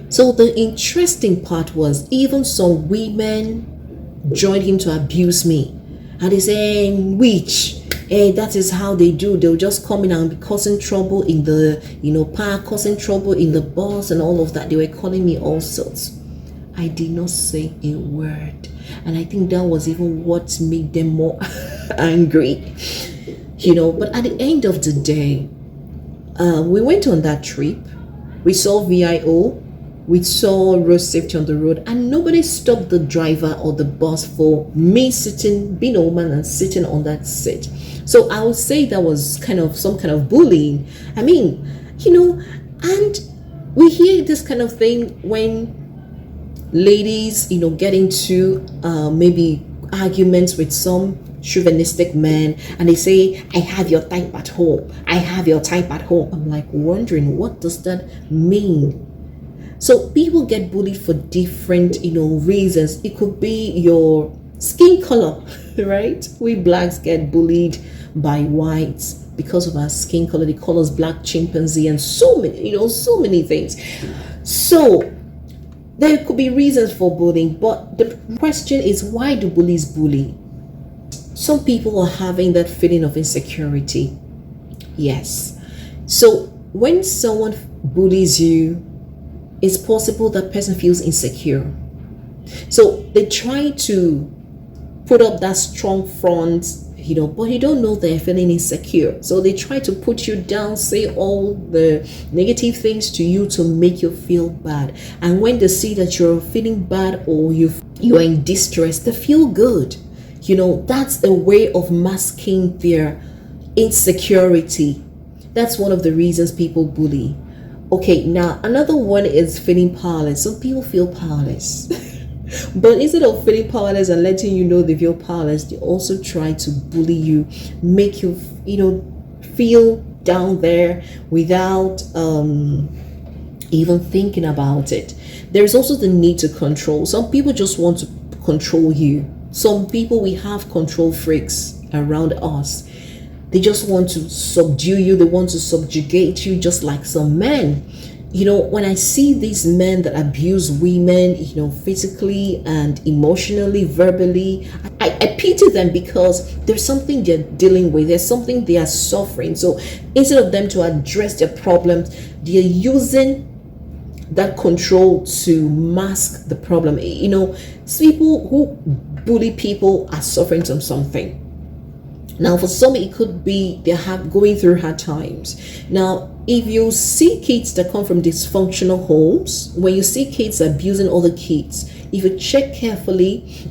So the interesting part was even some women joined him to abuse me. And they say, witch, hey, that is how they do. They'll just come in and be causing trouble in the, park, causing trouble in the bus and all of that. They were calling me all sorts. I did not say a word. And I think that was even what made them more angry. But at the end of the day, we went on that trip. We saw VIO. We saw road safety on the road, and nobody stopped the driver or the bus for me being a woman and sitting on that seat. So I would say that was kind of some kind of bullying. I mean, and we hear this kind of thing when ladies, get into maybe arguments with some chauvinistic men, and they say, I have your type at home. I have your type at home. I'm like wondering, what does that mean? So people get bullied for different, reasons. It could be your skin color, right? We blacks get bullied by whites because of our skin color. They call us black chimpanzee and so many things. So there could be reasons for bullying, but the question is, why do bullies bully? Some people are having that feeling of insecurity. Yes. So when someone bullies you, it's possible that person feels insecure. So they try to put up that strong front, but you don't know they're feeling insecure. So they try to put you down, say all the negative things to you to make you feel bad. And when they see that you're feeling bad or you are in distress, they feel good. That's a way of masking their insecurity. That's one of the reasons people bully. Okay, now another one is feeling powerless. Some people feel powerless. But instead of feeling powerless and letting you know they feel powerless, they also try to bully you, make you, feel down there without even thinking about it. There's also the need to control. Some people just want to control you. Some people, we have control freaks around us. They just want to subdue you. They want to subjugate you, just like some men. When I see these men that abuse women, physically and emotionally, verbally, I pity them because there's something they're dealing with. There's something they are suffering. So instead of them to address their problems, they're using that control to mask the problem. People who bully people are suffering from something. Now, for some, it could be they're going through hard times. Now, if you see kids that come from dysfunctional homes, when you see kids abusing other kids, if you check carefully,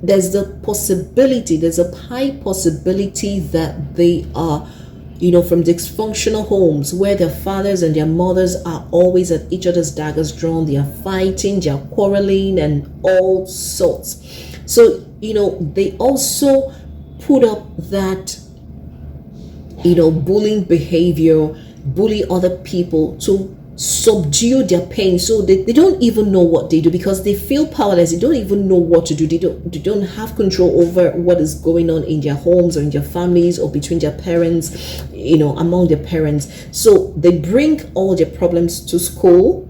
there's a high possibility that they are, from dysfunctional homes where their fathers and their mothers are always at each other's daggers drawn. They are fighting, they are quarreling, and all sorts. So, they also put up that bullying behavior, bully other people to subdue their pain. So they don't even know what they do because they feel powerless. They don't even know what to do. They don't have control over what is going on in their homes or in their families or between their parents, among their parents. So they bring all their problems to school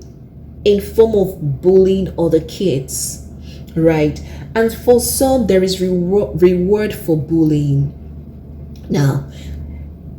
in form of bullying other kids, right? And for some, there is reward for bullying. Now,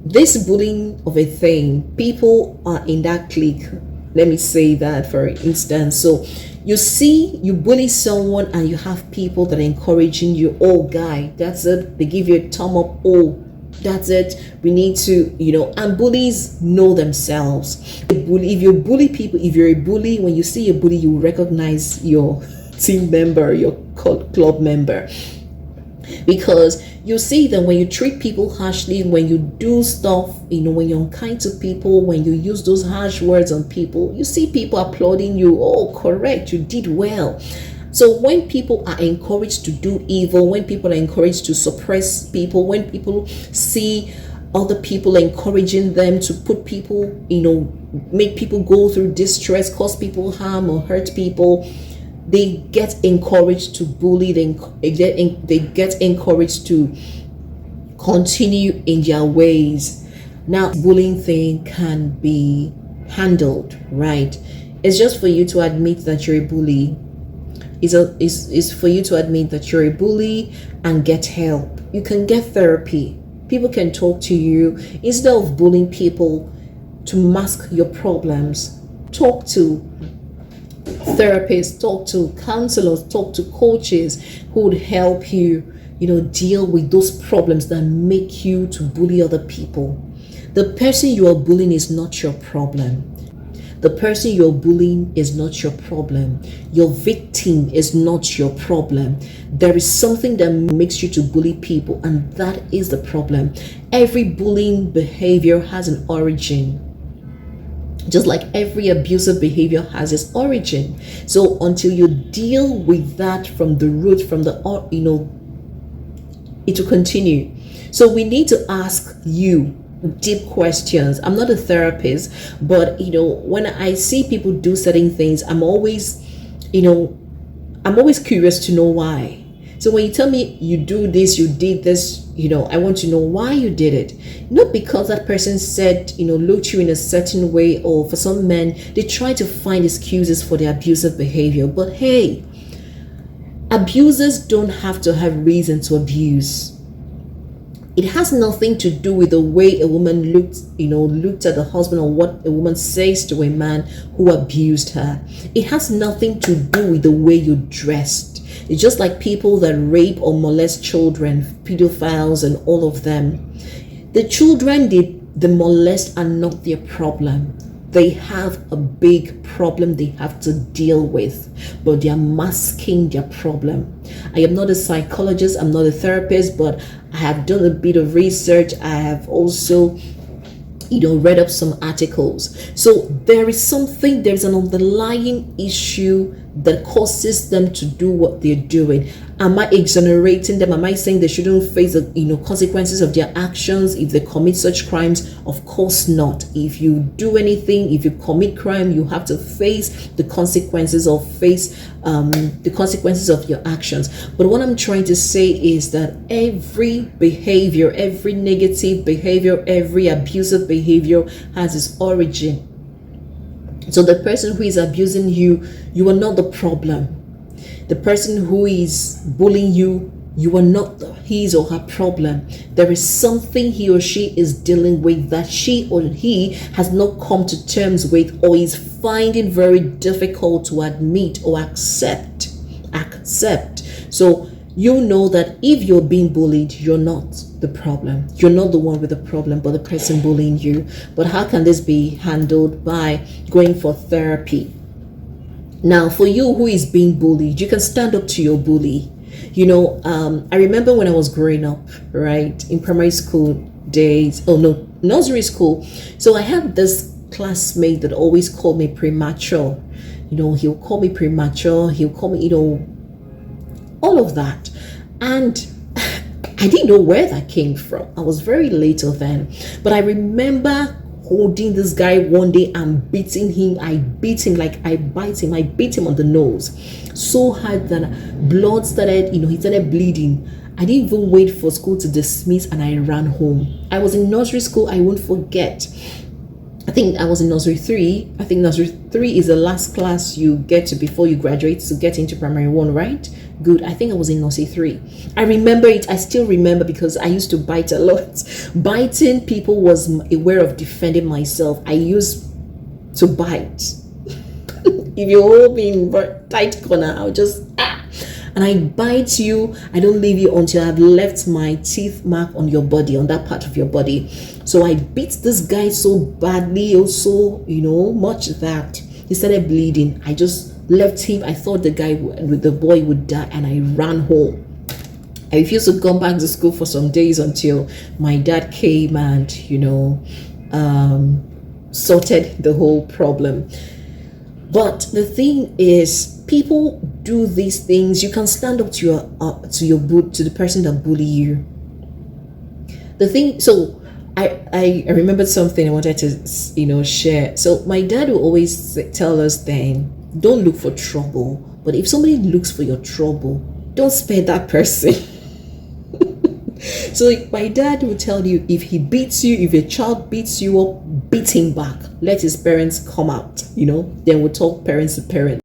this bullying of a thing, people are in that clique. Let me say that, for instance. So you bully someone and you have people that are encouraging you. Oh, guy, that's it. They give you a thumb up. Oh, that's it. We need to, and bullies know themselves. If you bully people, if you're a bully, when you see a bully, you recognize your team member, your club member, because you see that when you treat people harshly, when you do stuff, when you're unkind to people, when you use those harsh words on people, you see people applauding you. Oh, correct, you did well. So when people are encouraged to do evil, when people are encouraged to suppress people, when people see other people encouraging them to put people, make people go through distress, cause people harm or hurt people, they get encouraged to bully. They get encouraged to continue in their ways. Now, bullying thing can be handled, right? It's just for you to admit that you're a bully. Is for you to admit that you're a bully and get help. You can get therapy. People can talk to you instead of bullying people to mask your problems. Talk to therapists, talk to counselors, talk to coaches who would help you, deal with those problems that make you to bully other people. The person you are bullying is not your problem. The person you're bullying is not your problem. Your victim is not your problem. There is something that makes you to bully people, and that is the problem. Every bullying behavior has an origin. Just like every abusive behavior has its origin. So until you deal with that from the root, it will continue. So we need to ask you deep questions. I'm not a therapist, but when I see people do certain things, I'm always curious to know why. So when you tell me you do this, you did this, I want to know why you did it. Not because that person said, looked you in a certain way, or for some men, they try to find excuses for their abusive behavior. But hey, abusers don't have to have reason to abuse. It has nothing to do with the way a woman looked at the husband, or what a woman says to a man who abused her. It has nothing to do with the way you dressed. It's just like people that rape or molest children, pedophiles and all of them. The children they molest are not their problem. They have a big problem they have to deal with, but they are masking their problem. I am not a psychologist, I'm not a therapist, but I have done a bit of research. I have also, read up some articles. So there's an underlying issue that causes them to do what they're doing. Am I exonerating them? Am I saying they shouldn't face the consequences of their actions if they commit such crimes? Of course not. If you do anything, if you commit crime, you have to face the consequences of your actions. But what I'm trying to say is that every behavior, every negative behavior, every abusive behavior has its origin. So the person who is abusing you, you are not the problem. The person who is bullying you, you are not his or her problem. There is something he or she is dealing with that she or he has not come to terms with, or is finding very difficult to admit or accept. So you know that if you're being bullied, you're not the problem. You're not the one with the problem, but the person bullying you. But how can this be handled? By going for therapy. Now, for you who is being bullied, you can stand up to your bully. I remember when I was growing up, right, in primary school days, nursery school. So I had this classmate that always called me premature. He'll call me premature. He'll call me, all of that. And I didn't know where that came from. I was very little then. But I remember holding this guy one day and beating him. I beat him like I bite him. I beat him on the nose so hard that blood started, he started bleeding. I didn't even wait for school to dismiss, and I ran home. I was in nursery school. I won't forget. I think I was in nursery 3. I think nursery 3 is the last class you get to before you graduate to get into primary 1, right? Good. I think I was in nursery 3. I remember it. I still remember because I used to bite a lot. Biting people was a way of defending myself. I used to bite. If you hold me in a tight corner, I'll just and I bite you. I don't leave you until I've left my teeth mark on your body, on that part of your body. So I beat this guy so badly, also, much that he started bleeding. I just left him. I thought the boy would die, and I ran home. I refused to come back to school for some days until my dad came and, sorted the whole problem. But the thing is, people do these things. You can stand up to the person that bully you. So I remembered something I wanted to share. So my dad will always tell us then, don't look for trouble, but if somebody looks for your trouble, don't spare that person. So my dad will tell you, if he beats you, if your child beats you up, beat him back. Let his parents come out, then we'll talk parents to parents.